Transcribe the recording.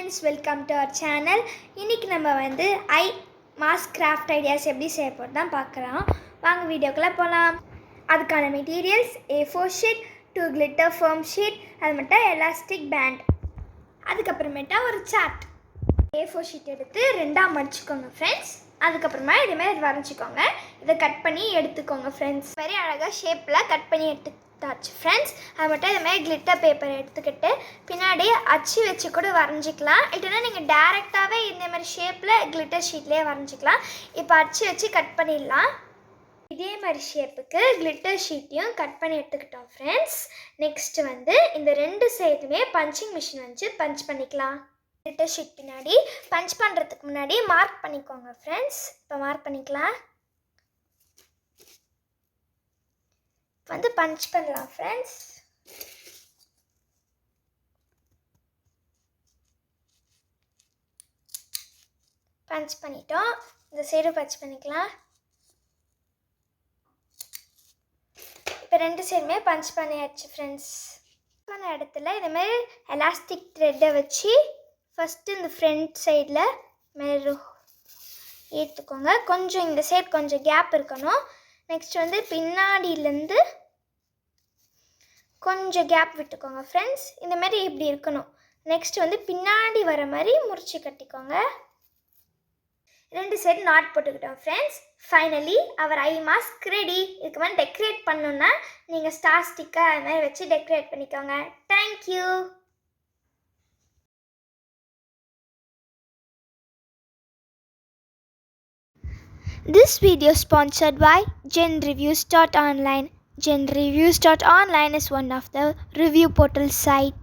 friends, welcome to our channel. இன்னைக்கு நம்ம வந்து ஐ மாஸ்க் கிராஃப்ட் ஐடியாஸ் எப்படி செய்ய போகிறது தான் பார்க்குறோம். வாங்க வீடியோக்குள்ளே போகலாம். அதுக்கான materials A4 sheet, 2 glitter foam sheet, அது மட்டும் எலாஸ்டிக் பேண்ட், அதுக்கப்புறமேட்டா ஒரு சார்ட். A4 ஷீட் எடுத்து ரெண்டாக மடிச்சுக்கோங்க ஃப்ரெண்ட்ஸ். அதுக்கப்புறமா இதேமாதிரி வரைஞ்சிக்கோங்க. இதை கட் பண்ணி எடுத்துக்கோங்க ஃப்ரெண்ட்ஸ். மாதிரி அழகாக ஷேப்பில் கட் பண்ணி எடுத்துக்கிட்டாச்சு ஃப்ரெண்ட்ஸ். அது மட்டும் இதுமாதிரி கிளிட்டர் பேப்பர் எடுத்துக்கிட்டு பின்னாடி அச்சு வச்சு கூட வரைஞ்சிக்கலாம். இல்லைன்னா நீங்கள் டேரெக்டாகவே இந்த மாதிரி ஷேப்பில் கிளிட்டர் ஷீட்லேயே வரைஞ்சிக்கலாம். இப்போ அச்சு வச்சு கட் பண்ணிடலாம். இதே மாதிரி ஷேப்புக்கு கிளிட்டர் ஷீட்டையும் கட் பண்ணி எடுத்துக்கிட்டோம் ஃப்ரெண்ட்ஸ். நெக்ஸ்ட்டு வந்து இந்த ரெண்டு சைடுமே பஞ்சிங் மிஷின் வச்சு பஞ்ச் பண்ணிக்கலாம். கிளிட்டர் ஷீட் பின்னாடி பஞ்ச் பண்ணுறதுக்கு முன்னாடி மார்க் பண்ணிக்கோங்க ஃப்ரெண்ட்ஸ். இப்போ மார்க் பண்ணிக்கலாம். வந்து பஞ்ச் பண்ணலாம் ஃப்ரெண்ட்ஸ். பஞ்ச் பண்ணிட்டோம். இந்த சைடு பஞ்ச் பண்ணிக்கலாம். இப்போ ரெண்டு சைடுமே பஞ்ச் பண்ணியாச்சு ஃப்ரெண்ட்ஸ். பண்ண இடத்துல இதுமாரி எலாஸ்டிக் த்ரெட்டை வச்சு ஃபஸ்ட்டு இந்த ஃப்ரண்ட் சைடில் மேலே ஏற்றுக்கோங்க. கொஞ்சம் இந்த சைடு கொஞ்சம் கேப் இருக்கணும். நெக்ஸ்ட் வந்து பின்னாடியிலேருந்து கொஞ்சம் கேப் விட்டுக்கோங்க ஃப்ரெண்ட்ஸ். இந்த மாதிரி இப்படி இருக்கணும். நெக்ஸ்ட் வந்து பின்னாடி வர மாதிரி முறிச்சு கட்டிக்கோங்க. ரெண்டு சைடு நாட் போட்டுக்கிட்டோம் ஃப்ரெண்ட்ஸ். ஃபைனலி அவர் ஐ மாஸ்க் ரெடி. இதுக்கு வந்து டெக்கரேட் பண்ணணுன்னா நீங்கள் ஸ்டார் ஸ்டிக்கர் அது மாதிரி வச்சு டெக்கரேட் பண்ணிக்கோங்க. Thank you. This video sponsored by GenReviews.online. GenReviews.online is one of the review portal site.